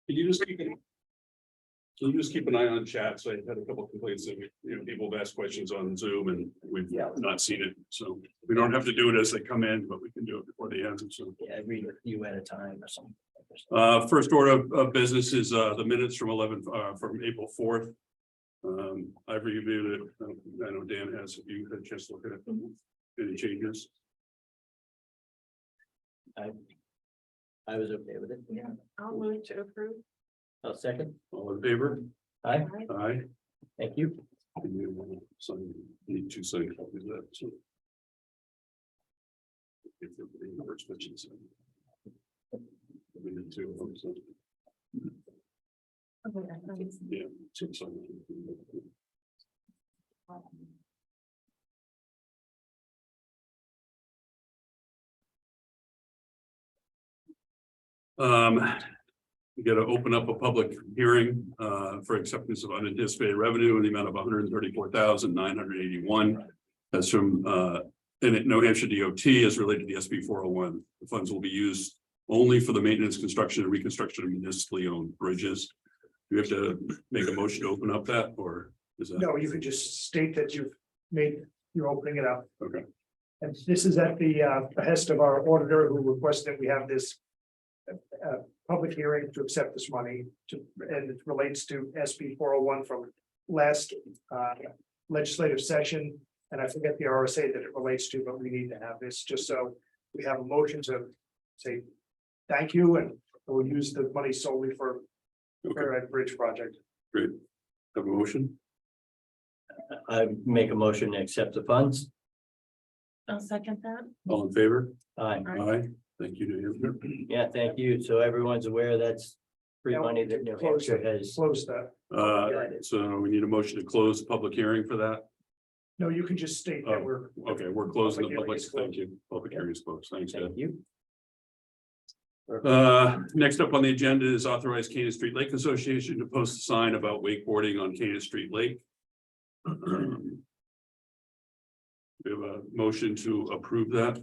Can you just keep an eye on chat? So I had a couple of complaints that, people have asked questions on Zoom and we've not seen it. So we don't have to do it as they come in, but we can do it before they end. So Yeah, read a few at a time or something. first order of business is the minutes from from April 4th. I've reviewed it. I know Dan has. If you had a chance to look at it, any changes? I was okay with it. Yeah, I'll move to approve. I'll second. All in favor? Aye, Aye. thank you. And you sign, need two signed copies of that. So. If there were any other switches. We need two of them, so, yeah, two signed. We got to open up a public hearing for acceptance of unanticipated revenue in the amount of $134,981. That's from New Hampshire DOT as related to the SB 401. The funds will be used only for the maintenance, construction, and reconstruction of municipally owned bridges. Do we have to make a motion to open up that, or is that? No, you could just state that you're opening it up. Okay. And this is at the behest of our auditor, who requested that we have this public hearing to accept this money and it relates to SB 401 from last legislative session. And I forget the RSA that it relates to, but we need to have this just so we have a motion to say thank you, and we'll use the money solely for a bridge project. Great. Have a motion. I make a motion to accept the funds. I'll second that. All in favor? Aye, Aye. Thank you, New Hampshire. yeah, thank you. So everyone's aware that's free Yeah, money that New Hampshire has. Close that. So we need a motion to close the public hearing for that. No, you can just state that we're. Okay, we're closing the Public public. hearing is closed. Thank you. Public hearing is closed. Thanks, Ed. Thank you. Next up on the agenda is authorize Canaan Street Lake Association to post a sign about wakeboarding on Canaan Street Lake. We have a motion to approve that.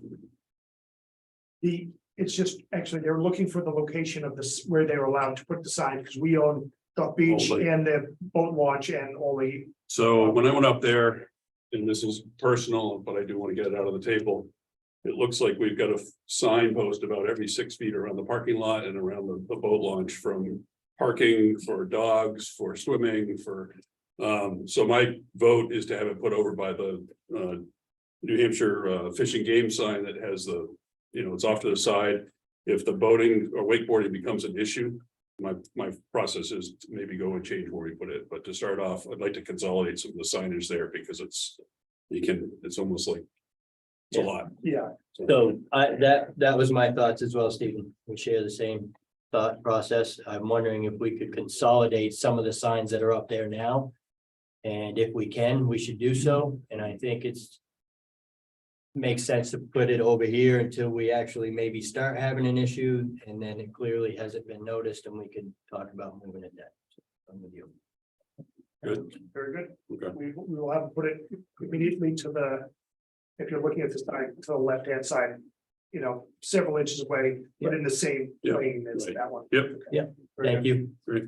It's just, actually, they're looking for the location of this, where they're allowed to put the sign, because we own the beach All the- and the boat launch and all the. So when I went up there, and this is personal, but I do want to get it out of the table. It looks like we've got a sign post about every 6 feet around the parking lot and around the boat launch, from parking for dogs, for swimming, for. So my vote is to have it put over by the New Hampshire Fish and Game sign that has the, it's off to the side. If the boating or wakeboarding becomes an issue, my process is to maybe go and change where we put it. But to start off, I'd like to consolidate some of the signage there, because it's almost like it's a lot. Yeah, So that was my thoughts as well, Stephen. We share the same thought process. I'm wondering if we could consolidate some of the signs that are up there now. And if we can, we should do so. And I think makes sense to put it over here until we actually maybe start having an issue, and then it clearly hasn't been noticed, and we can talk about moving it next. I'm with you. Good. very good. Okay. We will have to put it immediately to the, if you're looking at the side, to the left-hand side, several inches away, but in the same Yeah, plane as right. that one. Yep. Yeah. Thank you. Great.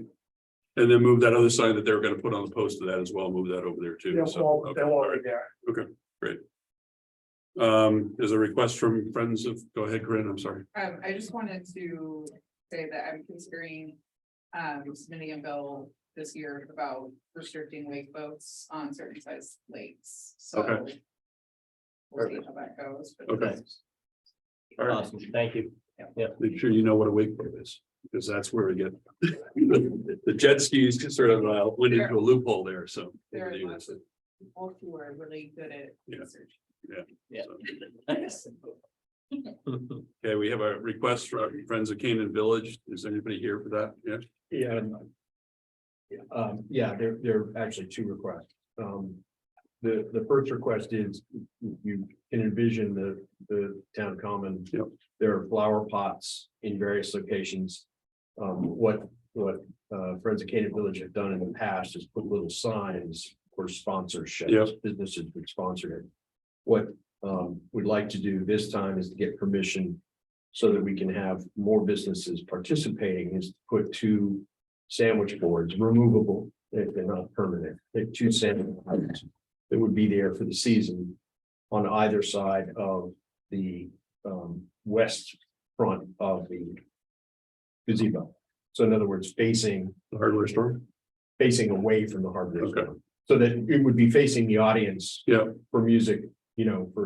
And then move that other sign that they were going to put on the post of that as well. Move that over there too. They'll So, all, okay, they'll all all be right. there. Great. There's a request from friends of, go ahead, Corinne, I'm sorry. I just wanted to say that I'm considering submitting a bill this year about restricting wake boats on certain size lakes, so. Okay. We'll see how that goes. but- Okay. All right. Awesome. Thank you. Make sure you know what a wakeboard is, because that's where we get the jet skis just sort of went into a loophole there, so. There are lots of people who are really good at Yeah. research. Okay, we have a request from Friends of Canaan Village. Is anybody here for that? Yeah. Yeah, there are actually two requests. The first request is you can envision the town common. Yep. There are flower pots in various locations. What Friends of Canaan Village have done in the past is put little signs for sponsorships. Yep. Businesses would sponsor it. What we'd like to do this time is to get permission so that we can have more businesses participating is to put 2 sandwich boards, removable, they're not permanent, they're 2 sandwich boards that would be there for the season on either side of the west front of the gazebo. So in other words, facing The hardware store. away from the hardware Okay. store. So that it would be facing the audience Yeah, for music, for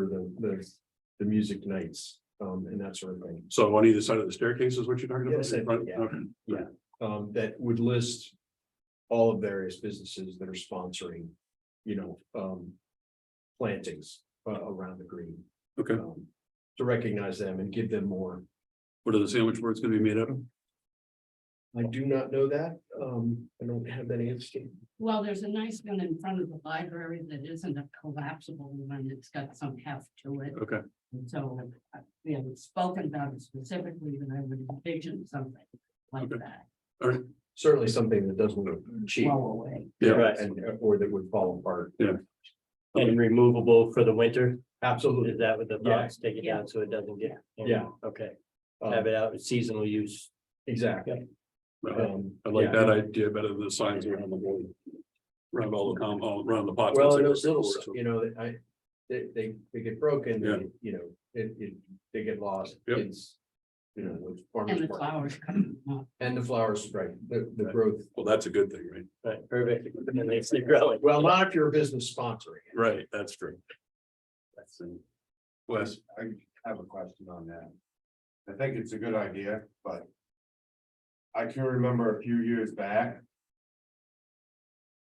the music nights, and that sort of thing. so on either side of the staircase is what you're talking about? Yes, I think, yeah. Okay. That would list all of various businesses that are sponsoring, plantings around the green. Okay, To recognize them and give them more. what are the sandwich boards gonna be made of? I do not know that. I don't have that answer. Well, there's a nice one in front of the library that isn't a collapsible one. It's got some heft to it. Okay, And so we haven't spoken about it specifically, but I would envision something like Okay. that. all right, Certainly something that doesn't look cheap Well away. yeah, Right. or that would fall apart. And removable for the winter, Absolutely. is that what the Yeah. thoughts, take it down so it doesn't get? Yeah. Okay, have it out with seasonal use. Exactly. I like Yeah. that idea better than the signs around the board. Around all around the pots. Well, and those little, they get broken, Yeah. they get lost. Yep. It's, with And farmers the market. flowers coming up. And the flowers, right, the Right. growth. Well, that's a good thing, right? Right, perfect, and they stay growing. Well, not if you're a business sponsoring it. Right, that's true. That's Wes, I have a question on that. I think it's a good idea, but. I can remember a few years back.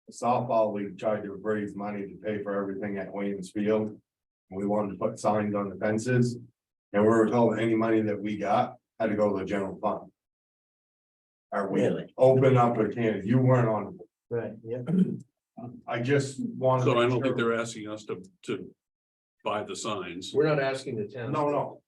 The softball league tried to raise money to pay for everything at Williams Field. We wanted to put signs on the fences. And we were told any money that we got had to go to the general fund. Are we Really? open up a can? You weren't on. Right, yeah. I just wanted. so to I make don't think sure- they're asking us to buy the signs. We're not asking the town. No.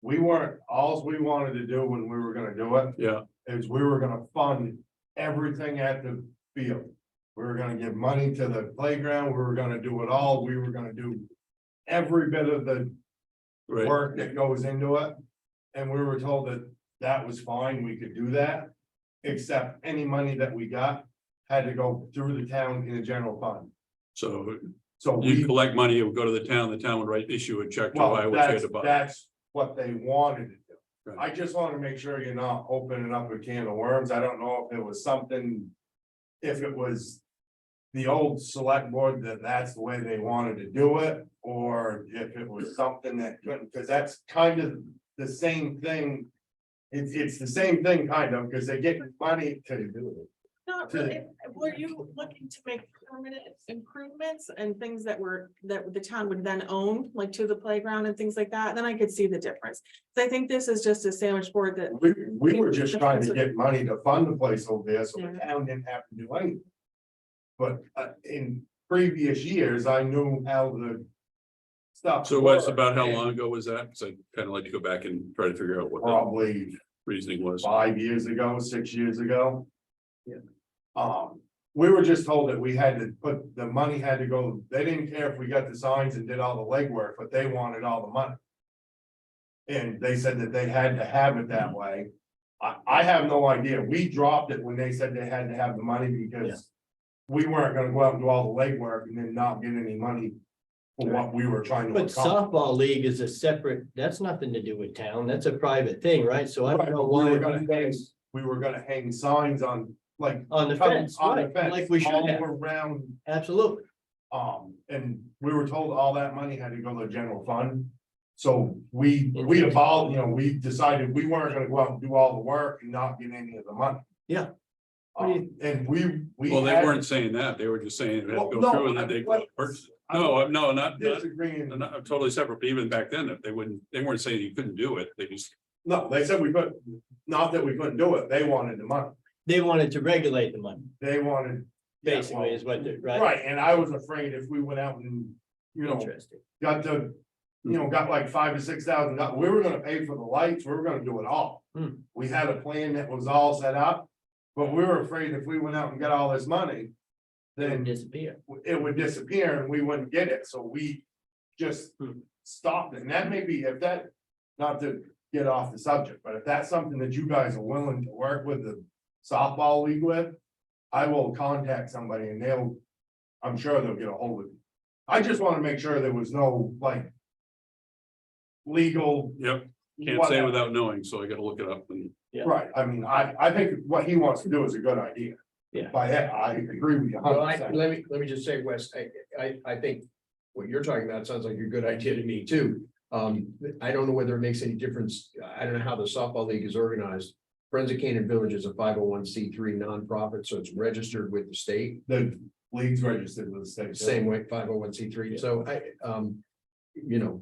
We weren't, alls we wanted to do when we were gonna do it Yeah, is we were gonna fund everything at the field. We were gonna give money to the playground, we were gonna do it all, we were gonna do every bit of the right, work that goes into it. And we were told that that was fine, we could do that, except any money that we got had to go through the town in a general fund. so So you we, collect money, it would go to the town would issue a check to buy well, what you had that's, to buy. that's what they wanted to do. Right. I just wanna make sure you're not opening up a can of worms. I don't know if it was something. If it was the old select board that's the way they wanted to do it, or if it was something that couldn't, cause that's kind of the same thing. It's the same thing kind of, cause they get money to do it. Not really. Were you looking to make permanent improvements and things that the town would then own, like to the playground and things like that? Then I could see the difference. So I think this is just a sandwich board that, We were just trying to get money to fund the place over there, so the Yeah. town didn't have to do anything. But in previous years, I knew how the stuff. So what's worked, about how and long ago was that? Cause I'd kind of like to go back and try to figure out what the Probably reasoning was. 5 years ago, 6 years ago. Yeah. We were just told that we had to put, the money had to go, they didn't care if we got the signs and did all the legwork, but they wanted all the money. And they said that they had to have it that way. I have no idea. We dropped it when they said they had to have the money because. We weren't gonna go out and do all the legwork and then not get any money for what we were trying to But accomplish. softball league is a separate, that's nothing to do with town, that's a private thing, right? So I Right, don't know but we why were gonna you guys We were gonna hang signs on, like. on the come fence, on the right, fence, like we should all have, around. absolutely. And we were told all that money had to go to the general fund. So we evolved, we decided we weren't gonna go out and do all the work and not get any of the money. Yeah. What do you- And we. Well, they had- weren't saying that. They were just saying it had to Well, go no, through and then they I- purchase it. I'm No, no, not Disagreeing, totally separate, but even back then, if they weren't saying you couldn't do it, they just, no, they said we could, not that we couldn't do it, they wanted the money, They wanted to regulate the money, they wanted. yeah, basically well, is what they're, right? Right, and I was afraid if we went out and, Interesting. got to. Got like $5,000 to $6,000, we were gonna pay for the lights, we were gonna do it all. Hmm. We had a plan that was all set up, but we were afraid if we went out and got all this money. Then Disappear. it would disappear and we wouldn't get it, so we just Hmm. stopped it, and that may be, if that, not to get off the subject, but if that's something that you guys are willing to work with the softball league with, I will contact somebody and I'm sure they'll get a hold of you. I just wanna make sure there was no, like, legal. Yep, can't say whatever. without knowing, so I gotta look it up and. Yeah. Right, I mean, I think what he wants to do is a good idea. Yeah. By that, I agree with you Well, 100%. let me just say, Wes, I think what you're talking about sounds like a good idea to me too. I don't know whether it makes any difference. I don't know how the softball league is organized. Friends of Canaan Village is a 501c3 nonprofit, so it's registered with the state, The league's registered with the state. same way 501c3. So you know,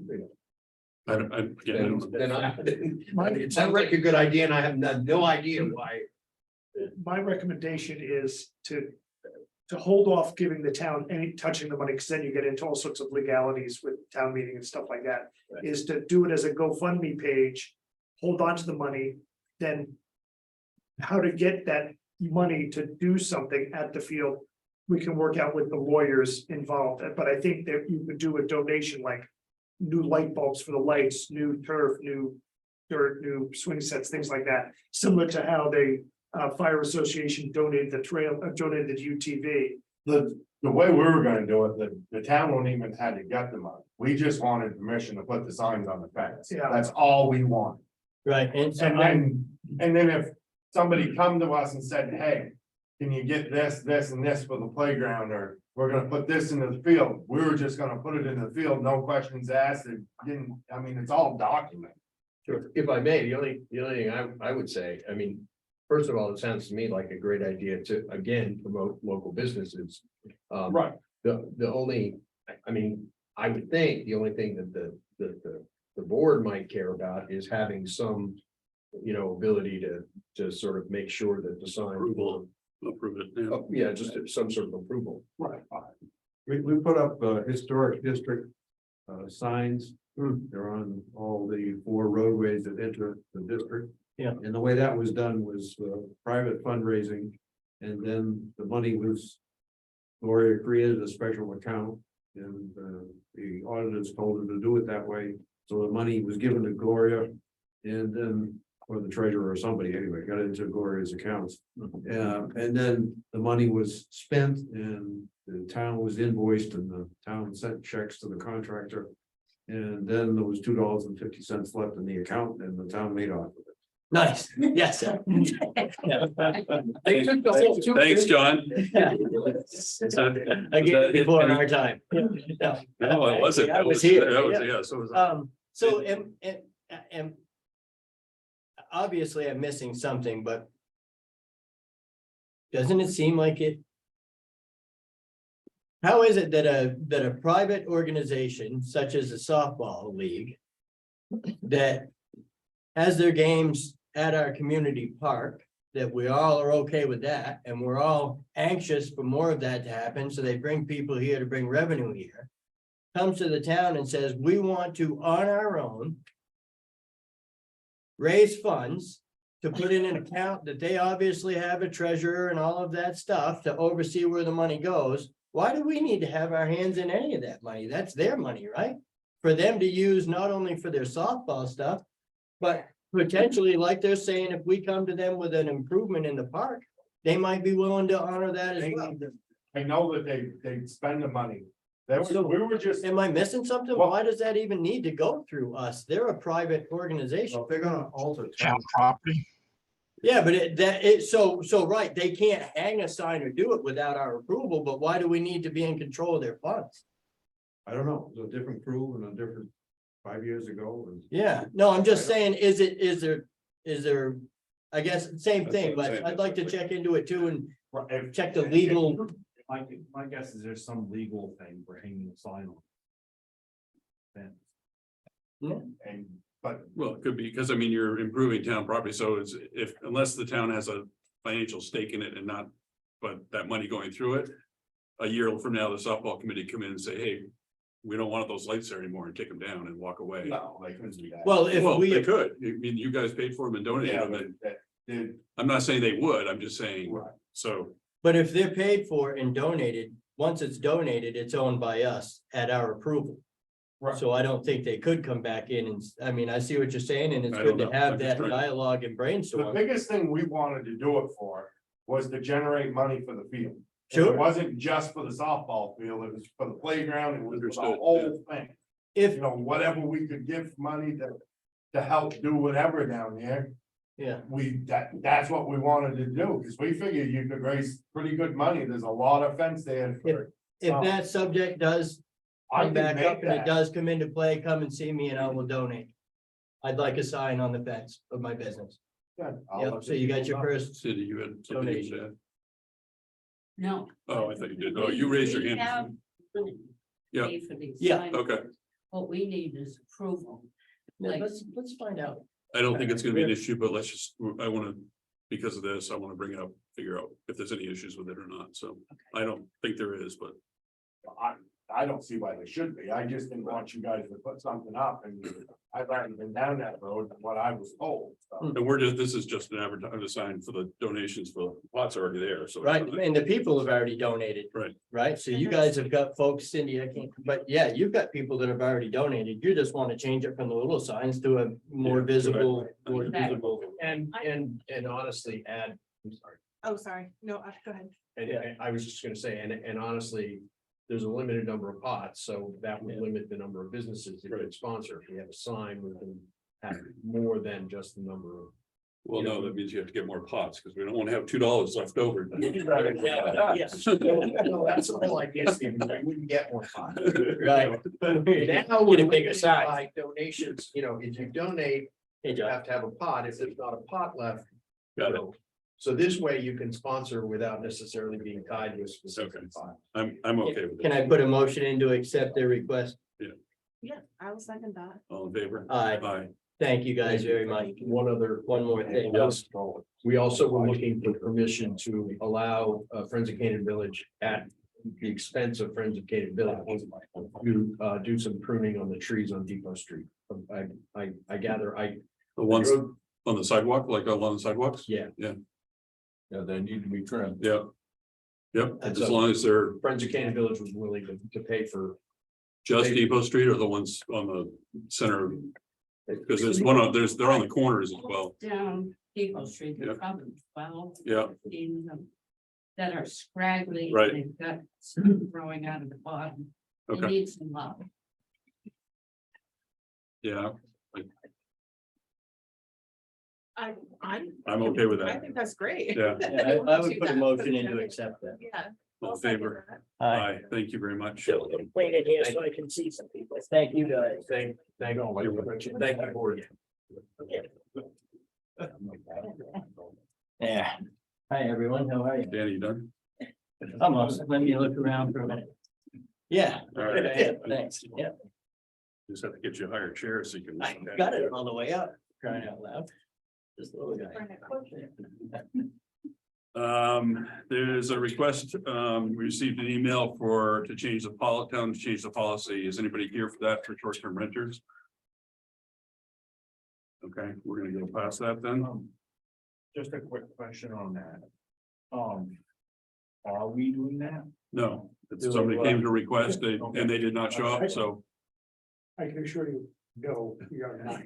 I don't, again, I don't- then it sounds like a good idea and I have no idea why. My recommendation is to hold off giving the town any touching the money, because then you get into all sorts of legalities with town meeting and stuff like that. Right. Is to do it as a GoFundMe page, hold on to the money, then how to get that money to do something at the field, we can work out with the lawyers involved, but I think that you could do a donation like new light bulbs for the lights, new turf, new dirt, new swing sets, things like that, similar to how they Fire Association donated the trail, donated the UTV. The way we were gonna do it, the town won't even had to get the money. We just wanted permission to put the signs on the fence. Yeah. That's all we want. Right, and so And then if somebody come to us and said, hey, can you get this, this and this for the playground, or we're gonna put this into the field, we were just gonna put it in the field, no questions asked, and didn't, I mean, it's all documented. If I may, the only thing I would say, I mean, first of all, it sounds to me like a great idea to, again, promote local businesses. Right. The only, I mean, I would think the only thing that the board might care about is having some, ability to sort of make sure that the sign. Approve it, yeah. Oh, yeah, just some sort of approval. Right. We put up historic district signs. They're on all the 4 roadways that enter the district. Yeah. And the way that was done was private fundraising. And then the money was, Gloria created a special account and the auditors told her to do it that way. So the money was given to Gloria and then, or the treasurer or somebody anyway, got into Gloria's accounts. And then the money was spent and the town was invoiced and the town sent checks to the contractor. And then there was $2.50 left in the account and the town made off with it. nice, yes. sir. They took the whole two- Thanks, John. Again, before our time. No, No, it wasn't. I was here. That was, yeah. yeah, so was I. So am obviously I'm missing something, but doesn't it seem like it? How is it that a private organization such as the softball league that has their games at our community park, that we all are okay with that, and we're all anxious for more of that to happen, so they bring people here to bring revenue here, comes to the town and says, we want to, on our own, raise funds to put in an account that they obviously have a treasurer and all of that stuff to oversee where the money goes. Why do we need to have our hands in any of that money? That's their money, right? For them to use not only for their softball stuff, but potentially, like they're saying, if we come to them with an improvement in the park, they might be willing to honor that as well. I know that they spend the money. We were just, Am I missing something? Why does that even need to go through us? They're a private organization. Well, if they're gonna alter town property. Yeah, but so right, they can't hang a sign or do it without our approval, but why do we need to be in control of their funds? I don't know, it was a different crew and a different 5 years ago. And Yeah, no, I'm just saying, is there, I guess, same That's thing, what I'm but saying. I'd like to check into it too and if check the legal. My guess is there's some legal thing for hanging a sign on. and, but Well, it could be, because I mean, you're improving town property, so it's unless the town has a financial stake in it and not, but that money going through it. A year from now, the softball committee come in and say, hey, we don't want those lights there anymore and take them down and walk away. no, they couldn't do that. Well, if Well, they we, could, I mean, you guys paid for them and donated Yeah, them, but and that, I'm not saying they would, I'm just saying, right. so. but if they're paid for and donated, once it's donated, it's owned by us at our approval. Right. So I don't think they could come back in and, I mean, I see what you're saying, and it's I good don't to know. have I'm just that trying to- dialogue and The brainstorm. biggest thing we wanted to do it for was to generate money for the field. And Sure. It wasn't just for the softball field, it was for the playground, it was for the Understood, whole thing. If, You know, whatever we could give money to help do whatever down there, yeah, that's what we wanted to do, because we figured you could raise pretty good money, there's a lot of fence there. for- if that subject does I come can back make up and it that. does come into play, come and see me and I will donate. I'd like a sign on the fence of my business. Good. I'll Yep, let so you got your know. first, Cindy, you had something you said. No. Oh, I thought you did. Oh, you raised your We hand. have money to Yeah. pay for these Yeah. signs. Okay, What we need is approval. Like, let's find out. I don't think it's gonna be an issue, but let's just, I wanna, because of this, I wanna bring it up, figure out if there's any issues with it or not, so. I don't think there is, but I don't see why they should be, I just didn't want you guys to put something up, and I've already been down that road, what I was told, so. and we're just, this is just an advertising sign for the donations for pots already there, so. it's Right, not- and the people have already donated. Right. Right, so you guys have got folks, Cindy, I can't, but yeah, you've got people that have already donated, you just want to change it from the little signs to a more Yeah, visible, more Right. visible. And honestly, add, I'm sorry. Oh, sorry, no, go ahead. And I was just gonna say, and honestly, there's a limited number of pots, so that would Yeah. limit the number of businesses that could sponsor. If we have a sign, we can have more than just the number of. Well, no, that means you have to get more pots, because we don't wanna have $2 left over. Yes. No, that's the whole idea, Stephen, we wouldn't get more pots. Right. Now, Get a we're bigger bigger size. size donations, you know, if you donate, Hey, you John. have to have a pot, if there's not a pot left. Got it. you know, So this way you can sponsor without necessarily being tied to a Okay. specific pot. I'm okay with Can it. I put a motion in to accept their request? Yeah, I will second that. All in favor? Aye. Aye. Thank you guys very much. One more thing. Yes. We also were looking for permission to allow Friends of Canaan Village at the expense of Friends of Canaan Village to do some pruning on the trees on Depot Street. I gather, The ones on the sidewalk, like along the sidewalks? yeah. Yeah, they need to be trimmed. Yeah. Yep, And as so- long as they're Friends of Canaan Village was willing to pay for. just Depot Street or the ones on the center, because there's one on, they're on the corners as well. down Depot Street, Yeah. there's probably 12. Yeah. 15 of them that are scraggly. Right. They've got stuff growing out of the bottom. They Okay. need some love. Yeah, I'm I'm okay with I that. think that's great. Yeah, Yeah, I would put a motion in to accept that. Yeah. all I'll in second favor? that. Aye, thank you very much. Clean it here so I can see some people. Thank you guys. Thank you, board. Yeah. Hi, everyone. How are you? Danny, you done? Almost. Let me look around for a minute. Yeah. All right. Yeah, thanks. Yeah, Just have to get you a higher chair so you can. I got it all the way up, crying out loud. This little guy. There's a request, we received an email to change the town to change the policy. Is anybody here for that for short-term renters? Okay, we're gonna go past that then. Just a quick question on that. Are we doing that? No, somebody came to request, and they did not show up, so, I can assure you, no, we are not.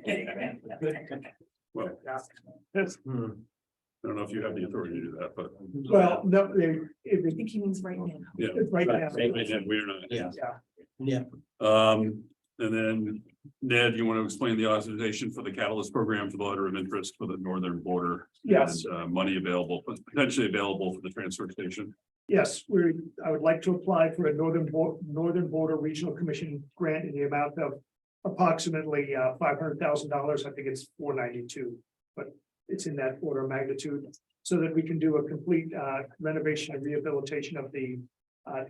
well, That's, I don't know if you have the authority to do that, but. well, no, I think he means right now. Yeah. right now. We're not. Yeah. Yeah, And then Ned, you want to explain the authorization for the catalyst program for the letter of interest for the northern border? Yes. And, money available, potentially available for the transfer station. yes, I would like to apply for a Northern Border Regional Commission grant in the amount of approximately $500,000. I think it's 492, but it's in that order of magnitude, so that we can do a complete renovation and rehabilitation of the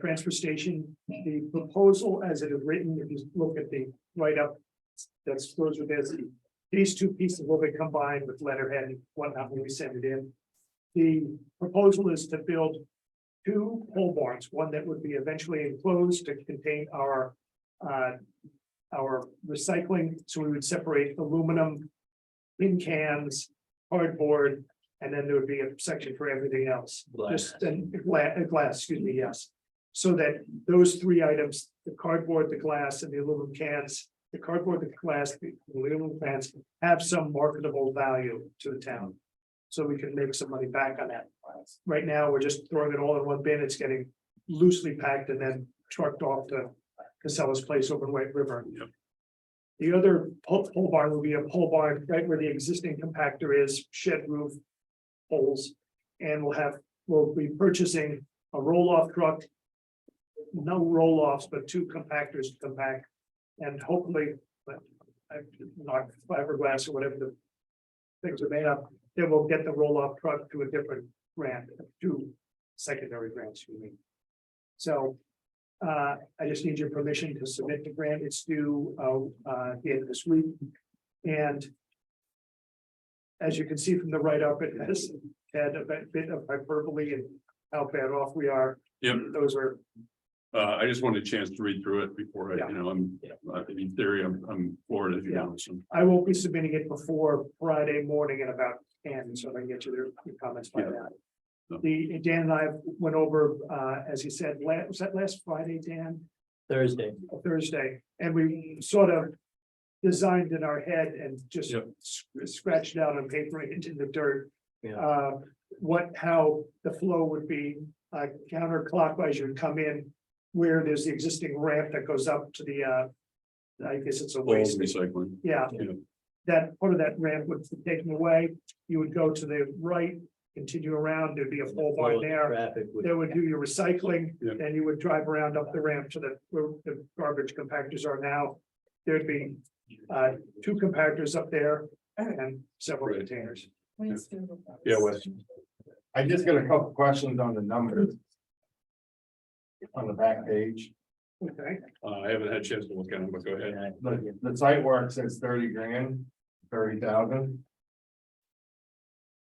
transfer station. The proposal as it is written, if you look at the write-up, that's goes with this. These two pieces will be combined with letterhead and whatnot when we send it in. The proposal is to build two pole barns, one that would be eventually enclosed to contain our recycling. So we would separate aluminum, tin cans, cardboard, and then there would be a section for everything else. Glass. Just glass, excuse me, yes. So that those three items, the cardboard, the glass, and the aluminum cans, the cardboard, the glass, the aluminum cans have some marketable value to the town. So we can make some money back on that. Right now, we're just throwing it all in one bin. It's getting loosely packed and then trucked off to Casella's place over in White River. Yep. The other pole barn will be a pole barn right where the existing compactor is, shed roof poles. And we'll be purchasing a roll-off truck. No roll-offs, but two compactors to compact. And hopefully, but I've knocked fiberglass or whatever the things are made of, then we'll get the roll-off truck to a different grant, two secondary grants, excuse me. So I just need your permission to submit the grant. It's due at the end of this week. And as you can see from the write-up, it has had a bit of hyperbole and how bad off we are. Yep. Those are, I just wanted a chance to read through it before Yeah. in theory, I'm for it, if you Yeah. know, so. I won't be submitting it before Friday morning at about 10, so I can get you your comments by Yeah. that. No. Dan and I went over, as he said, was that last Friday, Dan? Thursday. Thursday, and we sort of designed in our head and just Yep. scratched out on paper into the dirt. Yeah. How the flow would be, counterclockwise, you would come in where there's the existing ramp that goes up to the, I guess it's a Old waste. recycling. Yeah, Yeah. that part of that ramp would be taken away. You would go to the right, continue around, there'd be a full bar there. Traffic would. They would do your recycling, Yeah. then you would drive around up the ramp to where the garbage compactors are now. There'd be two compactors up there and several Right. containers. Yeah, Wes. I just got a couple questions on the numbers. On the back page, Okay, I haven't had a chance to look at them, but go ahead. the site work says 30 grand, 30,000.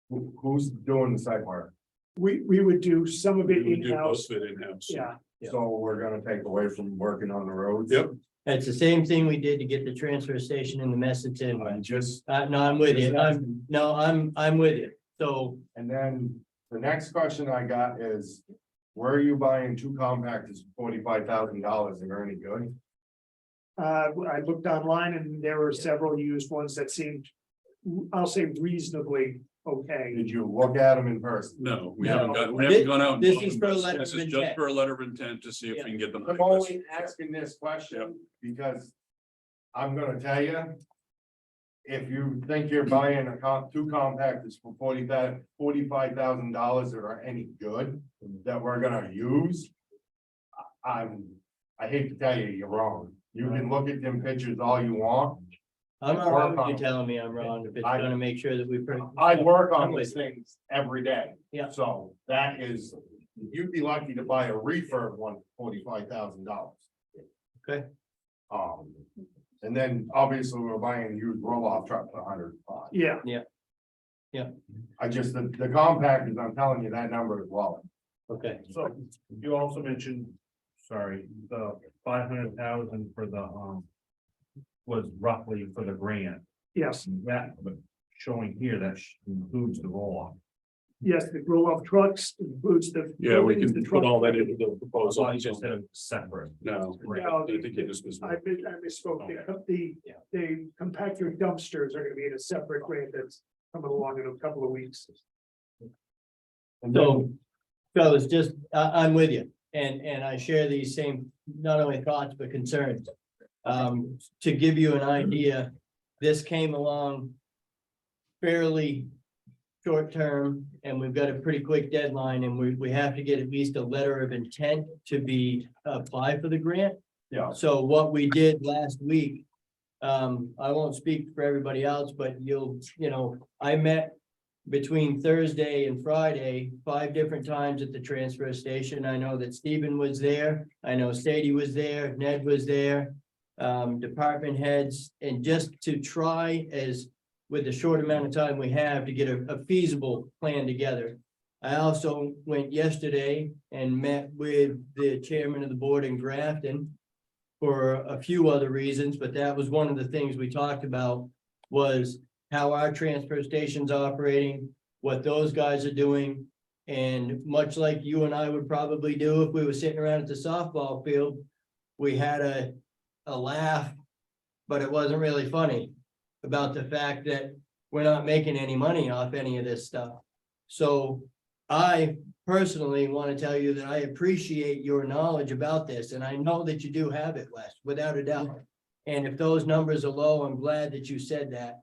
Who's doing the site work? we would do some of We it would do in-house, most of it in-house. yeah. Yeah. So we're gonna take away from working on the roads? Yep. It's the same thing we did to get the transfer station in the Messeton. I'm just, No, I'm with you. Just I'm with you. So and then the next question I got is, where are you buying two compactors for $45,000? They're any good? I looked online and there were several used ones that seemed, I'll say reasonably okay. Did you look at them in person? No, we No. haven't gone out. and This bought is them. for a letter This of is just intent. for a letter of intent to see if we can get them. I'm only asking this question because I'm gonna tell you. If you think you're buying two compactors for $45,000 that are any good, that we're gonna use. I hate to tell you, you're wrong. You can look at them pictures all you want. I'm all right with you telling me I'm wrong, if it's gonna make sure that we. I work on I'm with these things every day. Yeah. So that is, you'd be lucky to buy a refurb one for $45,000. Okay. And then obviously we're buying a used roll-off truck for $105. Yeah, I just, the compactors, I'm telling you, that number is low. Okay, So you also mentioned, sorry, the 500,000 for the, was roughly for the grant. yes, That, but showing here, that includes the roll-off. yes, the roll-off trucks includes the. Yeah, we buildings, can the put all that truck- into the I proposal. thought you just said it was separate. No, No, I think it just was. I misspoke. The compactor dumpsters are gonna be in a separate grant that's coming along in a couple of weeks. And so, fellas, just, I'm with you, and I share these same, not only thoughts, but concerns. To give you an idea, this came along fairly short term, and we've got a pretty quick deadline, and we have to get at least a letter of intent to be, apply for the grant. Yeah. So what we did last week, I won't speak for everybody else, but I met between Thursday and Friday, 5 different times at the transfer station. I know that Stephen was there. I know Sadie was there, Ned was there, department heads, and just to try with the short amount of time we have to get a feasible plan together. I also went yesterday and met with the chairman of the board in Grafton for a few other reasons, but that was one of the things we talked about was how our transfer station's operating, what those guys are doing, And much like you and I would probably do if we were sitting around at the softball field, we had a laugh, but it wasn't really funny about the fact that we're not making any money off any of this stuff. So I personally want to tell you that I appreciate your knowledge about this, and I know that you do have it, Wes, without a doubt. And if those numbers are low, I'm glad that you said that.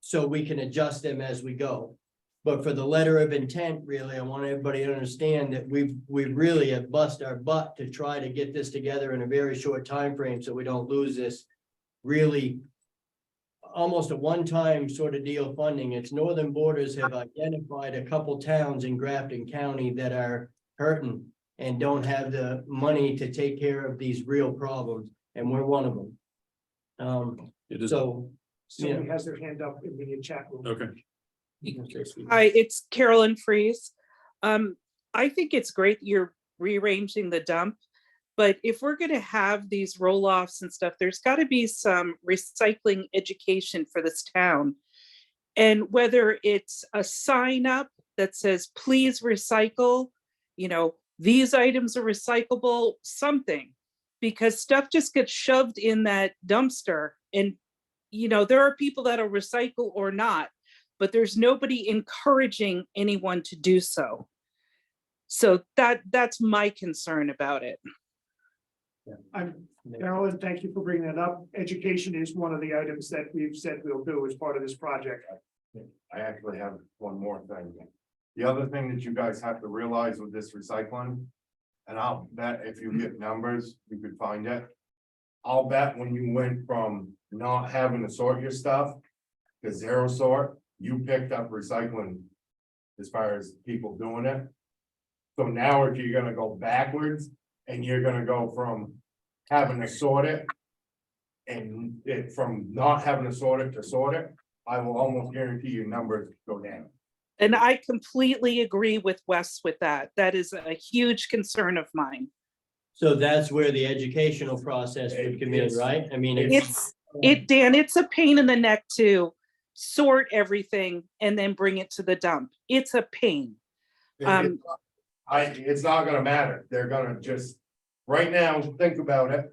So we can adjust them as we go. But for the letter of intent, really, I want everybody to understand that we really have bust our butt to try to get this together in a very short time frame, so we don't lose this really almost a one-time sort of deal funding. It's Northern Borders have identified a couple towns in Grafton County that are hurting and don't have the money to take care of these real problems, and we're one of them. It is, So, Somebody has their hand up in the chat room. okay. Hi, it's Carolyn Fries. I think it's great you're rearranging the dump, but if we're gonna have these roll-offs and stuff, there's gotta be some recycling education for this town. And whether it's a sign up that says, please recycle, you know, these items are recyclable, something. Because stuff just gets shoved in that dumpster and, you know, there are people that'll recycle or not, but there's nobody encouraging anyone to do so. So that's my concern about it. Carolyn, thank you for bringing that up. Education is one of the items that we've said we'll do as part of this project. I actually have one more thing. The other thing that you guys have to realize with this recycling, and I'll bet if you get numbers, you could find it. I'll bet when you went from not having to sort your stuff to zero sort, you picked up recycling as far as people doing it. So now if you're gonna go backwards and you're gonna go from having to sort it and it from not having to sort it to sort it, I will almost guarantee your numbers go down. And I completely agree with Wes with that. That is a huge concern of mine. so that's where the educational process would come in, right? I mean, Dan, it's a pain in the neck to sort everything and then bring it to the dump. It's a pain. It's not gonna matter. They're gonna just, right now, think about it.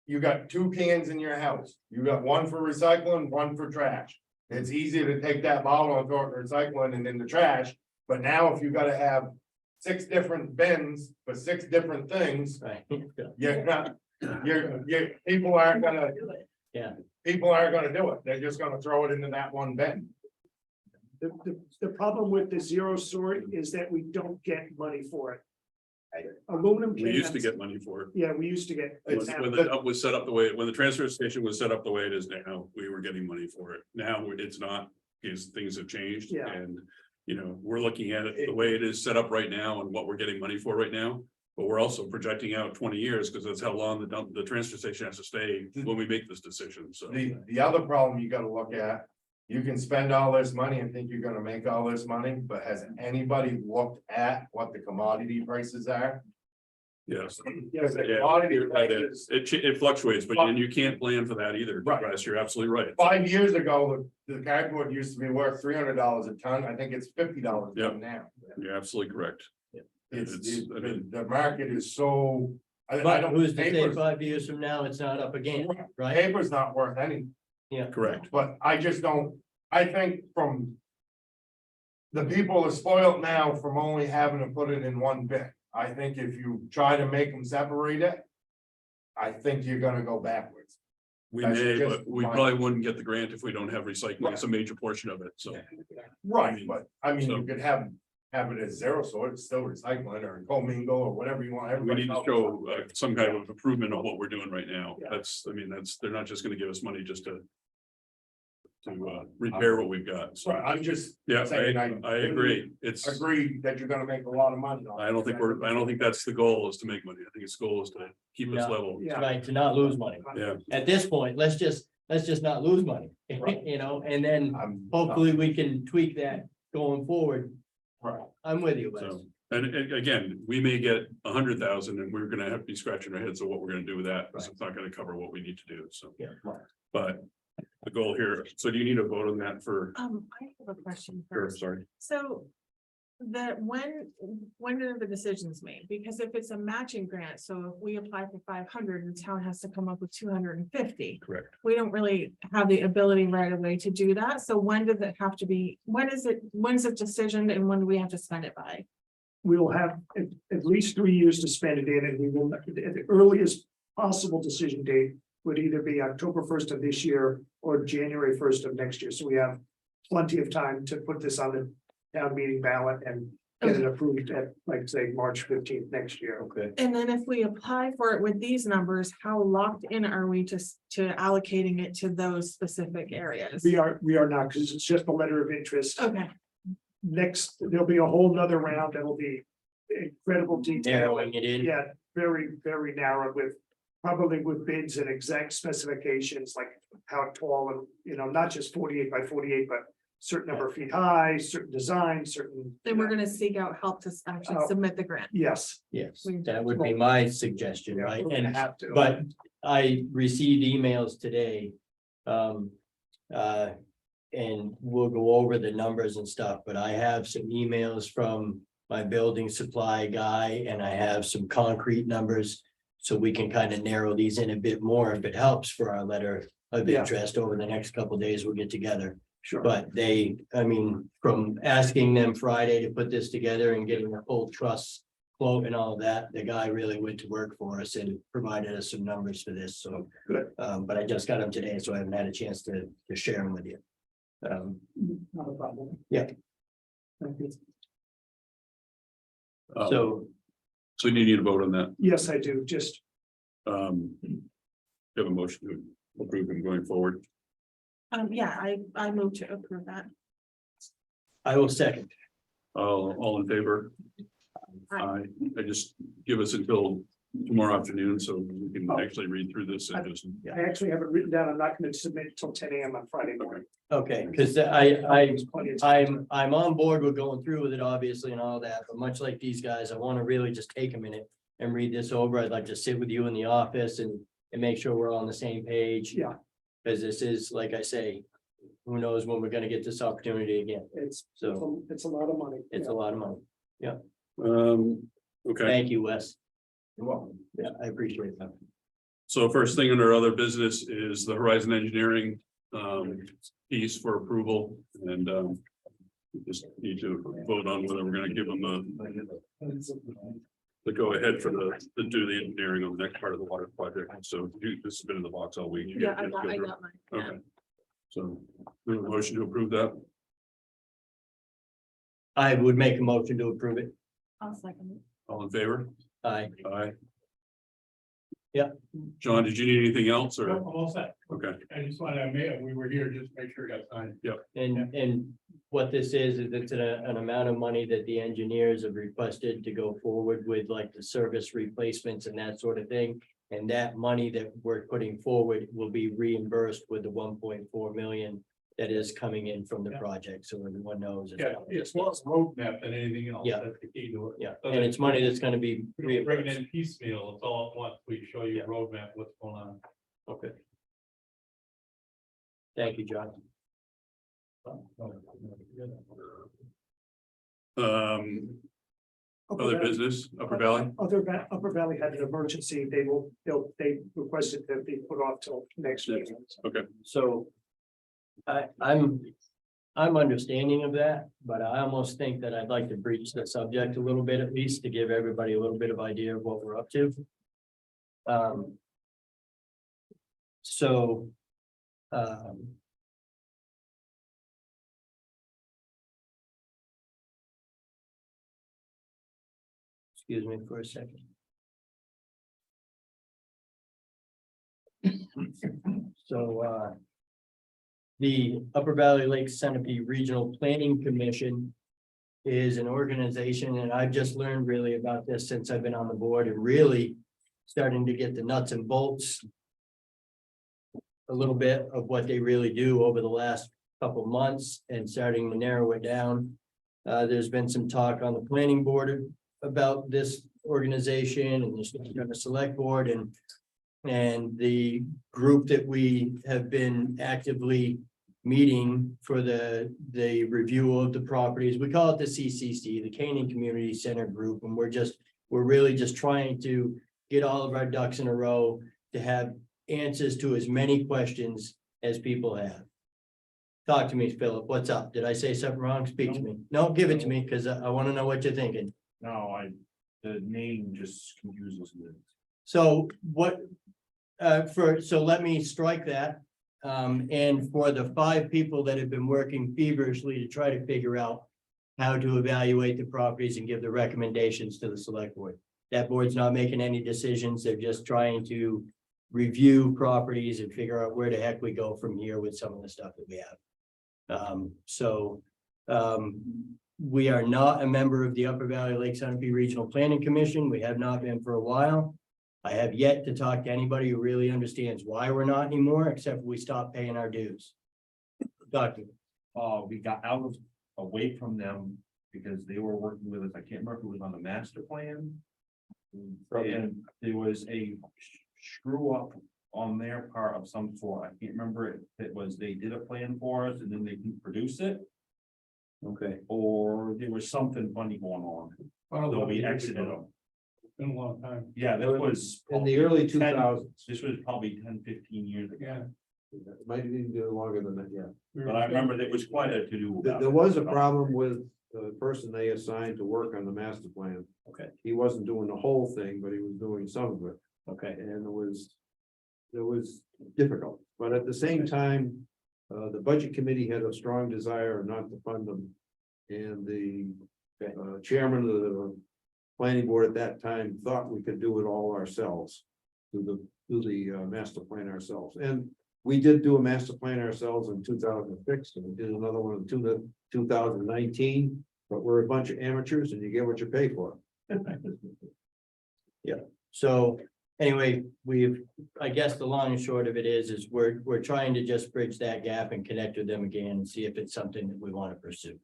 You got 2 cans in your house. You got one for recycling, one for trash. It's easy to take that bottle and throw it in recycling and in the trash, but now if you gotta have 6 different bins for 6 different things, right. you're not, people aren't gonna. Yeah. People aren't gonna do it. They're just gonna throw it into that one bin. The problem with the zero sort is that we don't get money for it. Aluminum. We used to cans- get money for it. Yeah, we used to get. When the dump was set up the way, when the transfer station was set up the way it is now, we were getting money for it. Now it's not, because things have changed Yeah. and, you know, we're looking at it the way it is set up right now and what we're getting money for right now. But we're also projecting out 20 years because that's how long the transfer station has to stay when we make this decision. So. The other problem you gotta look at, you can spend all this money and think you're gonna make all this money, but has anybody looked at what the commodity prices are? Yes. Because the Yeah, commodity it prices, it fluctuates, but and you can't plan for that either. Right. Bryce, you're absolutely right. 5 years ago, the cardboard used to be worth $300 a ton. I think it's $50 a ton now. You're absolutely correct. It's, It's- I mean- the market is so. I But don't. who's to say paper's- 5 years from now, it's not up again, right? Paper's not worth anything. Yeah. Correct. But I just don't, I think from. The people are spoiled now from only having to put it in one bin. I think if you try to make them separate it. I think you're gonna go backwards. We That's may, just but we my- probably wouldn't get the grant if we don't have recycling. It's a major portion of it, so. Right, but I mean, So- you could have it as zero sort, it's still recycling or commingle or whatever you want. We Everybody need to else- show some kind of improvement on what we're doing right now. Yeah. That's, I mean, they're not just gonna give us money just to. Repair what we've got. So, Right, I'm just yeah, saying, I agree. It's, agree that you're gonna make a lot of money. on it. I don't think that's the goal is to make money. I think its goal is to keep us No. level. Yeah. Right, to not lose money. Yeah, At this point, let's just not lose money, Right. you know, and then I'm. hopefully we can tweak that going forward. Right. I'm with you, Wes. so, and again, we may get 100,000 and we're gonna have to be scratching our heads of what we're gonna do with that, because it's not gonna cover what we need to do, so. Yeah. But the goal here, so do you need a vote on that for, I have a question sure, first. sorry. So that when are the decisions made? Because if it's a matching grant, so if we apply for 500, the town has to come up with 250. Correct. We don't really have the ability right away to do that. So when does it have to be, when's it decision and when do we have to spend it by? We will have at least 3 years to spend it in, and we will, at the earliest possible decision date would either be October 1st of this year or January 1st of next year. So we have plenty of time to put this on the town meeting ballot and get it approved at, like, say, March 15th next year. Okay. And then if we apply for it with these numbers, how locked in are we to allocating it to those specific areas? We are not, because it's just a letter of interest. Okay, Next, there'll be a whole nother round that'll be incredible detail. Narrowing it in. Yeah, very, very narrow with, probably with bids and exact specifications, like how tall and, not just 48 by 48, but certain number of feet high, certain design, certain. then we're gonna seek out help to actually Oh. submit the grant. Yes. Yes, We- that would be my suggestion, Yeah, right? we're gonna And have to. but I received emails today. And we'll go over the numbers and stuff, but I have some emails from my building supply guy and I have some concrete numbers. So we can kind of narrow these in a bit more if it helps for our letter of Yeah. interest over the next couple of days. We'll get together. Sure. But from asking them Friday to put this together and getting a full trust quote and all of that, the guy really went to work for us and provided us some numbers for this, so. Good. But I just got them today, so I haven't had a chance to share them with you. Not a problem. Yeah. Thank you. So, So you need a vote on that. Yes, I do, just, You have a motion to approve him going forward. Yeah, I move to approve that. I will second. All in favor? Aye. I just give us until tomorrow afternoon, so we can actually read through this and just. I actually have it written down. I'm not going to submit until 10 a.m. on Friday morning. Okay, because There's plenty of time. I'm on board with going through with it, obviously, and all that, but much like these guys, I want to really just take a minute and read this over. I'd like to sit with you in the office and make sure we're all on the same page. Yeah. Because this is, like I say, who knows when we're gonna get this opportunity again. It's So a lot of money. it's a lot of money. Okay, Thank you, Wes. You're welcome. Yeah, I appreciate that. so first thing under other business is the Horizon Engineering piece for approval and we just need to vote on whether we're gonna give them the go ahead for the do the engineering on the next part of the water project. So this has been in the box all week. You Yeah, get a I chance to go through it? got mine. Yeah. Okay. So we have a motion to approve that. I would make a motion to approve it. I'll second it. All in favor? Aye. Aye. Yeah. John, did you need anything else or? all set. Okay, I just wanted, we were here just to make sure it got signed. And what this is it's an amount of money that the engineers have requested to go forward with, like the service replacements and that sort of thing. And that money that we're putting forward will be reimbursed with the 1.4 million that is coming in from the project, so everyone knows. It's more roadmap than anything else. Yeah. That's the key to it. Yeah, and it's money that's gonna be We don't bring it reimbursed. in piecemeal, it's all at once, we show you Yeah. a roadmap, what's going on. Okay. Thank you, John. other business, Upper Valley. Upper Valley had an emergency. They requested that they put off till next week. Okay, So I'm understanding of that, but I almost think that I'd like to breach the subject a little bit, at least to give everybody a little bit of idea of what we're up to. So, excuse me for a second. So, the Upper Valley Lake Centipede Regional Planning Commission is an organization, and I've just learned really about this since I've been on the board and really starting to get the nuts and bolts a little bit of what they really do over the last couple months and starting to narrow it down. There's been some talk on the planning board about this organization and there's been a select board and the group that we have been actively meeting for the review of the properties. We call it the CCC, the Canaan Community Center Group, and we're really just trying to get all of our ducks in a row to have answers to as many questions as people have. Talk to me, Philip. What's up? Did I say something wrong? Speak to me. No, give it to me, because I want to know what you're thinking. No, the name just confuses me. So what, so let me strike that. And for the 5 people that have been working feverishly to try to figure out how to evaluate the properties and give the recommendations to the select board. That board's not making any decisions. They're just trying to review properties and figure out where the heck we go from here with some of the stuff that we have. We are not a member of the Upper Valley Lake Sunapee Regional Planning Commission. We have not been for a while. I have yet to talk to anybody who really understands why we're not anymore, except we stopped paying our dues. Talk to me. We got away from them because they were working with us. I can't remember if it was on the master plan. And there was a screw up on their part of some sort. I can't remember if it was they did a plan for us and then they didn't produce it. Okay. Or there was something funny going on. So we exited them. Been a long time. Yeah, that was. In the early 10 2000s. This was probably 10-15 years ago. Yeah. It might even be longer than that, yeah. But I remember there was quite a to-do. about There it. was a problem with the person they assigned to work on the master plan. Okay. He wasn't doing the whole thing, but he was doing some of it, Okay. and it was difficult, but at the same time. The budget committee had a strong desire not to fund them. And the chairman of the planning board at that time thought we could do it all ourselves. Do the master plan ourselves, and we did do a master plan ourselves in 2006, and we did another one in 2019. But we're a bunch of amateurs, and you get what you pay for. So anyway, I guess the long and short of it is we're trying to just bridge that gap and connect with them again and see if it's something that we want to pursue.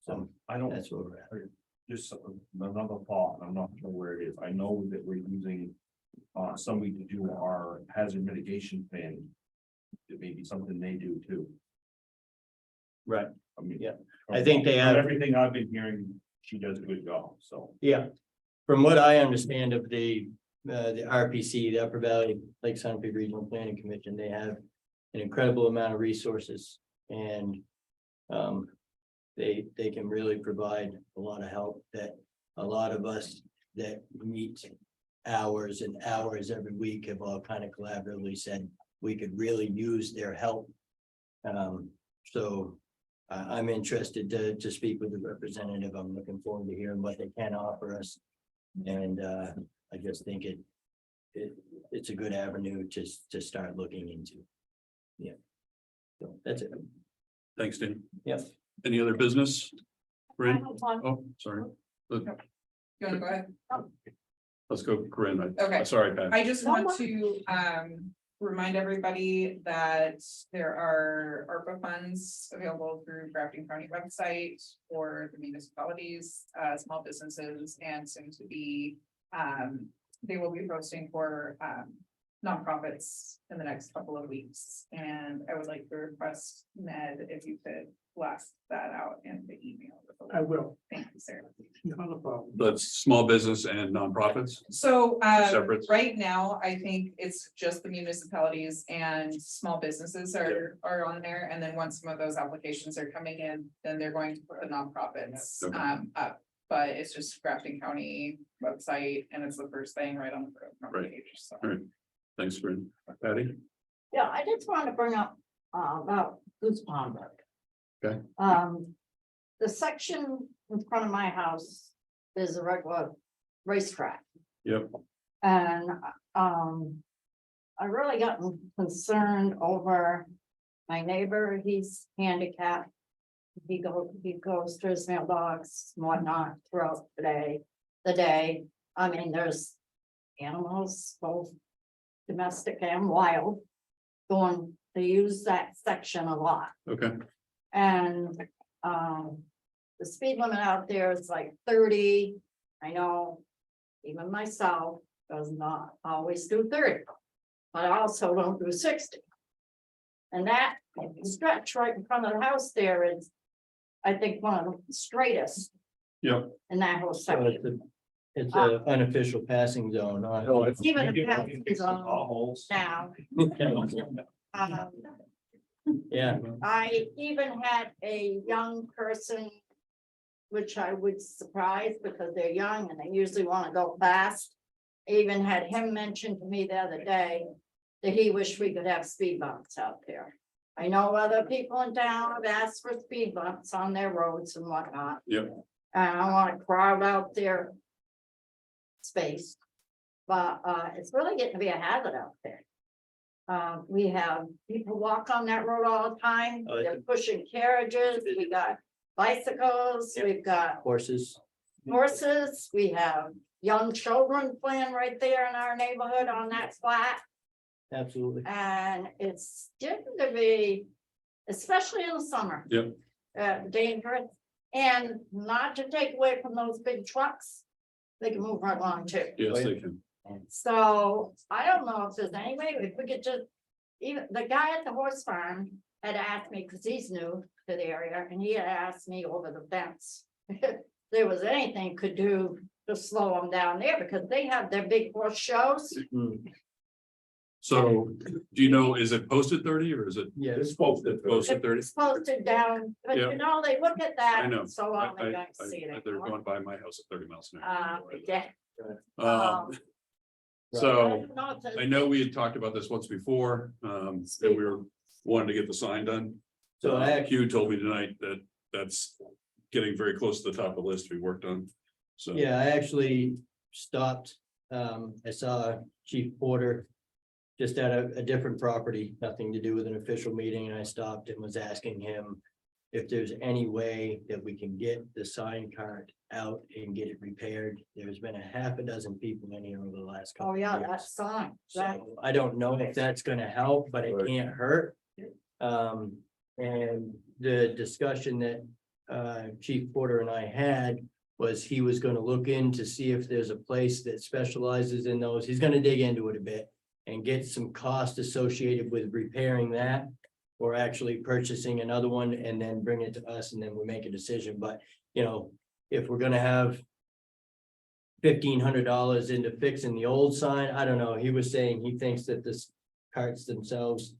So I don't, that's where we're at. just another thought, I'm not sure where it is. I know that we're using somebody to do our hazard mitigation plan. It may be something they do too. Right. I mean, Yeah. I think they have- Everything I've been hearing, she does a good job, so. Yeah. From what I understand of the RPC, the Upper Valley Lake Sunapee Regional Planning Commission, they have an incredible amount of resources and they can really provide a lot of help that a lot of us that meet hours and hours every week have all kind of collaboratively said we could really use their help. So I'm interested to speak with the representative. I'm looking forward to hearing what they can offer us. And I just think it's a good avenue to start looking into. Yeah. So that's it. Thanks, Dan. Yes. Any other business? Corinne? One. Oh, sorry. You wanna go ahead? Let's go, Corinne. Okay. Sorry, Pat. I just want to remind everybody that there are ARPA funds available through Grafton County website for the municipalities, small businesses, and soon to be. They will be posting for nonprofits in the next couple of weeks. And I would like to request Ned if you could blast that out in the email. I will. Thank you, sir. Not a problem. That's small business and nonprofits. So Separate. right now, I think it's just the municipalities and small businesses are on there. And then once some of those applications are coming in, then they're going to put the nonprofits Okay. up. But it's just Grafton County website and it's the first thing right on the front Right. page. So. All right. Thanks, Corinne. Patty? Yeah, I just want to bring up about Goose Pond Road. Okay. The section in front of my house is a regular racetrack. Yep. And I really got concerned over my neighbor. He's handicapped. He goes to his mailbox and whatnot throughout the day. I mean, there's animals, both domestic and wild, going to use that section a lot. Okay. And the speed limit out there is like 30. I know even myself does not always do 30, but I also don't do 60. And that stretch right in front of the house there is, I think, one of the straightest Yep. in that whole So section. it's a unofficial passing zone on. Even if it's on now. Yeah, I even had a young person, which I would surprise because they're young and they usually want to go fast. Even had him mention to me the other day that he wished we could have speed bumps out there. I know other people in town have asked for speed bumps on their roads and whatnot. Yep. And I don't want to crowd out their space. But it's really getting to be a hazard out there. We have people walk on that road all the time. Oh, They're pushing carriages. We got bicycles. Yep. We've got horses. horses. We have young children playing right there in our neighborhood on that flat. Absolutely. And it's getting to be, especially in the summer. Yep. Dangerous, and not to take away from those big trucks. They can move right along too. Yes, they can. So I don't know if there's any way, if we could just, even the guy at the horse farm had asked me, because he's new to the area, and he had asked me over the fence. If there was anything could do to slow them down there, because they have their big horse shows. So, do you know, is it posted 30 or is it Yeah, it's posted 30? It's posted down, but Yeah. you know, they look at that, I know. so long they don't see it They're anymore. going by my house at 30 miles an hour. Yeah. Um, I So don't know if I know we had talked about this once before, that we were wanting to get the sign done. So I actually, Hugh told me tonight that that's getting very close to the top of the list to be worked on. So. yeah, I actually stopped, I saw Chief Porter. Just at a different property, nothing to do with an official meeting, and I stopped and was asking him. If there's any way that we can get the sign cart out and get it repaired. There's been a half a dozen people in here over the last couple Oh, of yeah, years. that's fine. That, So I don't know if that's gonna help, but it Right. can't hurt. And the discussion that Chief Porter and I had was he was gonna look in to see if there's a place that specializes in those. He's gonna dig into it a bit and get some cost associated with repairing that. Or actually purchasing another one and then bring it to us and then we make a decision. But, you know, if we're gonna have $1,500 into fixing the old sign, I don't know. He was saying he thinks that this carts themselves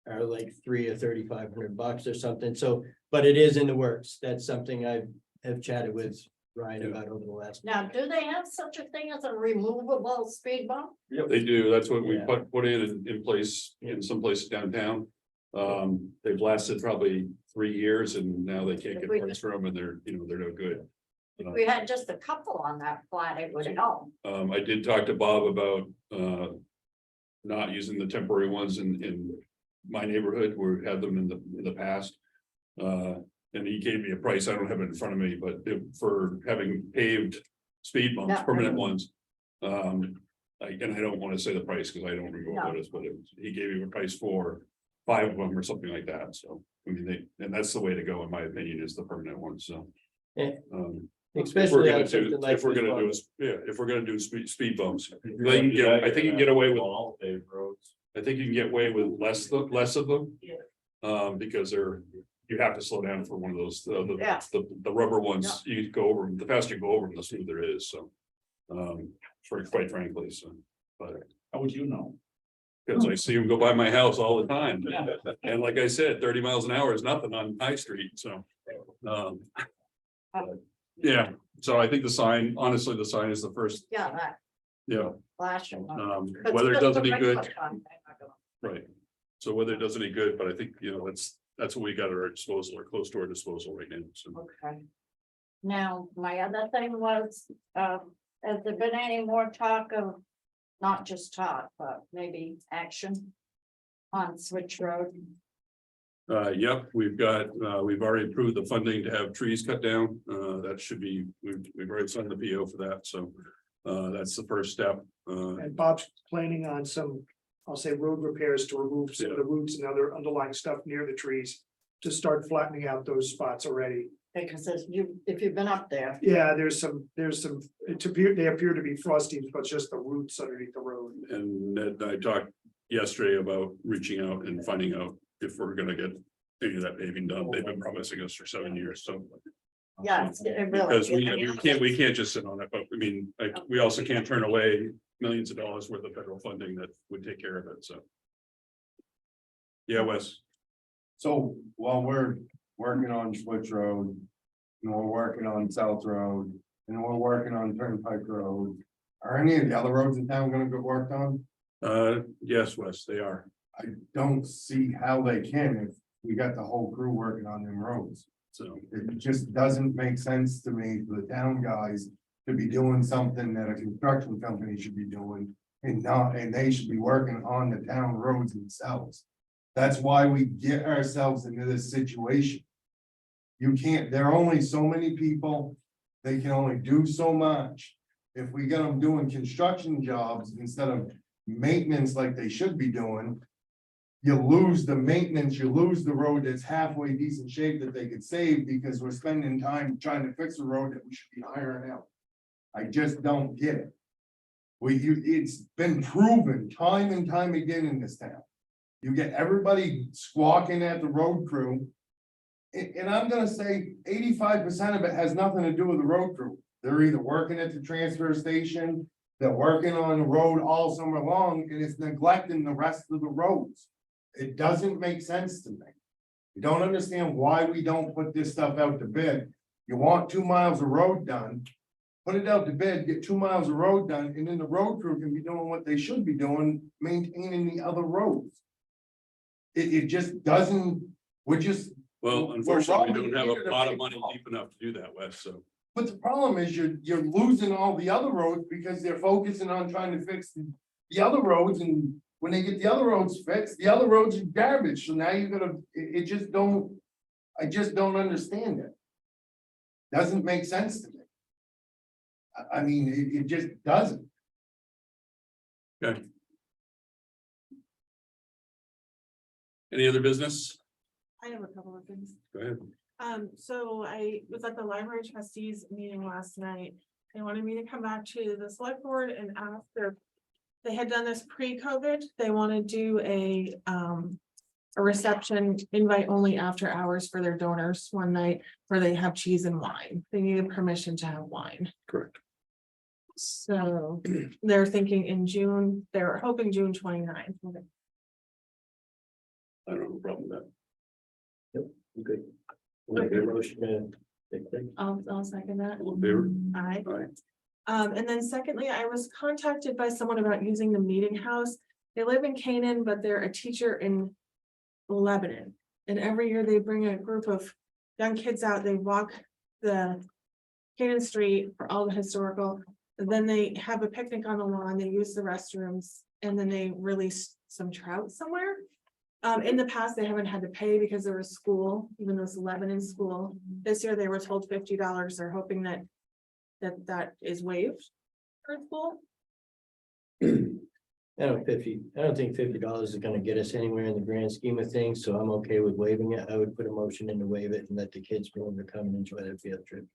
are like $300 or $3,500 or something. So, but it is in the works. That's something I have chatted with Ryan about over the last. now, do they have such a thing as a removable speed bump? They do, that's what we Yeah. put in place in some places downtown. They've lasted probably 3 years and now they can't get parts for them and they're no good. If we had just a couple on that flat, it would help. I did talk to Bob about, not using the temporary ones in my neighborhood where we had them in the past. And he gave me a price, I don't have it in front of me, but for having paved speed bumps, Yeah. permanent ones. I don't want to say the price because I don't remember what it is, but he gave me a price for 5 of them or something like that, so. I mean, and that's the way to go, in my opinion, is the permanent ones, so. Yeah. If we're Especially gonna on something do, like if we're this gonna one. do, if we're gonna do speed bumps, they can get, I think you can get away with, I think you can get away with less of them. Because you have to slow down for one of those, Yeah. the rubber ones, you go over them, the faster you go over them, the smoother it is, so. Quite frankly, so, but. How would you know? Because I see them go by my house all the time, and like I said, 30 miles an hour is nothing on High Street, so. Yeah, so I think the sign, honestly, the sign is the first, Yeah, that yeah, flashing. one. whether it It's does just a any good, regular sign, they're not gonna- right. So whether it does any good, but I think, that's what we got at our disposal or close to our disposal right now, so. Okay. Now, my other thing was, has there been any more talk of, not just talk, but maybe action on Switch Road? Yep, we've already approved the funding to have trees cut down. That should be, we've already signed the PO for that, so. That's the first step. And Bob's planning on some, I'll say, road repairs to remove some of the roots and other underlying stuff near the trees. To start flattening out those spots already. Because if you've been up there, Yeah, there's some, they appear to be frosty, but it's just the roots underneath the road. And Ned and I talked yesterday about reaching out and finding out if we're gonna get any of that paving done. They've been promising us for 7 years, so. Yes, it really. Because we can't just sit on it, but I mean, like, we also can't turn away millions of dollars worth of federal funding that would take care of it, so. Yeah, Wes, So while we're working on Switch Road, and we're working on South Road, and we're working on Turnpike Road. Are any of the other roads in town gonna get worked on? yes, Wes, they are. I don't see how they can if we got the whole crew working on them roads. So, It just doesn't make sense to me for the town guys to be doing something that a construction company should be doing. And they should be working on the town roads themselves. That's why we get ourselves into this situation. You can't, there are only so many people, they can only do so much. If we get them doing construction jobs instead of maintenance like they should be doing. You lose the maintenance, you lose the road that's halfway decent shape that they could save because we're spending time trying to fix a road that we should be hiring out. I just don't get it. It's been proven time and time again in this town. You get everybody squawking at the road crew. And I'm gonna say 85% of it has nothing to do with the road crew. They're either working at the transfer station, they're working on the road all summer long, and it's neglecting the rest of the roads. It doesn't make sense to me. You don't understand why we don't put this stuff out to bid. You want 2 miles of road done. Put it out to bid, get 2 miles of road done, and then the road crew can be doing what they should be doing, maintaining the other roads. It just doesn't, well, unfortunately, we don't have a pot of money deep enough to do that, Wes, so. but the problem is you're losing all the other roads because they're focusing on trying to fix the other roads, and when they get the other roads fixed, the other roads are garbage, so now you're gonna, I just don't understand it. Doesn't make sense to me. I mean, it just doesn't. Okay. Any other business? I have a couple of things. Go ahead. So I was at the library trustees meeting last night. They wanted me to come back to the select board and after they had done this pre-COVID, they want to do a reception invite only after hours for their donors one night where they have cheese and wine. They needed permission to have wine. Correct. So they're thinking in June, they're hoping June 29th. I don't have a problem with that. Good. Make a motion to- I'll second that. All in favor? Aye. Aye. And then secondly, I was contacted by someone about using the meeting house. They live in Canaan, but they're a teacher in Lebanon. And every year they bring a group of young kids out, they walk the Canaan Street for all the historical. And then they have a picnic on the lawn, they use the restrooms, and then they release some trout somewhere. In the past, they haven't had to pay because they're a school, even though it's Lebanon school. This year they were told $50. They're hoping that is waived for school. I don't think $50 is gonna get us anywhere in the grand scheme of things, so I'm okay with waiving it. I would put a motion in to waive it and let the kids be able to come and enjoy their field trip.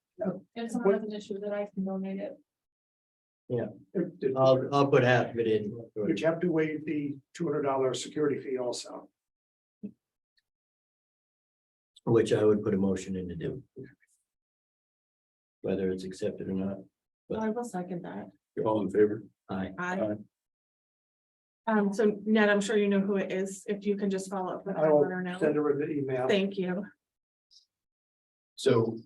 If someone has an issue that I can donate it. I'll put half of it in. Would you have to waive the $200 security fee also? Which I would put a motion in to do. Whether it's accepted or not. I will second that. You're all in favor? Aye. Aye. So Ned, I'm sure you know who it is. If you can just follow up with I her, will let her know. send her an email. Thank you. So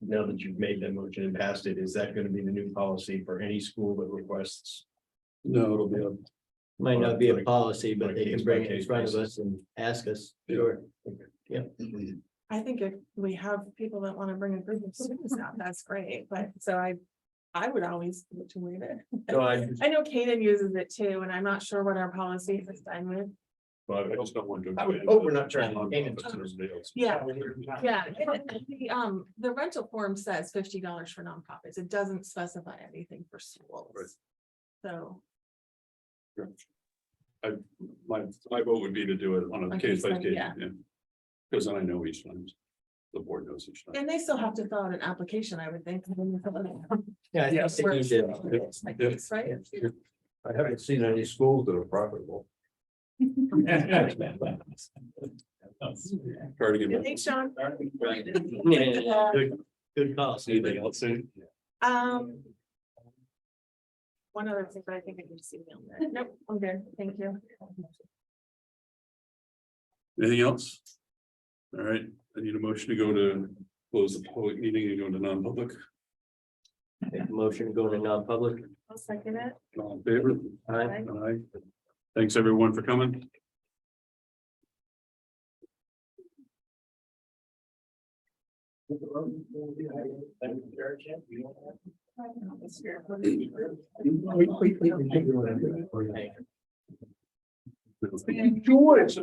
now that you've made that motion and passed it, is that gonna be the new policy for any school that requests? No, it'll be a. Might not be a policy, but they Case can by bring it in case front of basis. us and ask us. Yeah. Sure. Yeah. I think if we have people that want to bring a group of students out, that's great. But so I would always look to waive it. No, I I know Canaan uses it too, and I'm not sure what our policy is done with. Well, I just don't want to. I would hope we're not trying to gain it. Yeah, yeah. And the rental form says $50 for nonprofits. It doesn't specify anything for schools. Right. So. My vote would be to do it on a On case by case by- case, yeah. yeah. Because then I know each time, the board knows each time. And they still have to fill out an application, I would think. Yeah, I think Yes. they do. Right? I haven't seen any schools that are profitable. Cardigan. Thanks, Sean. Yeah, good call. Anything else, Sandy? One other thing, but I think I can just email that. Nope, I'm good. Thank you. Anything else? All right, I need a motion to go to close the public meeting and go into non-public. Make a motion to go into non-public. I'll second it. All in favor? Aye. Aye. Thanks, everyone, for coming. George.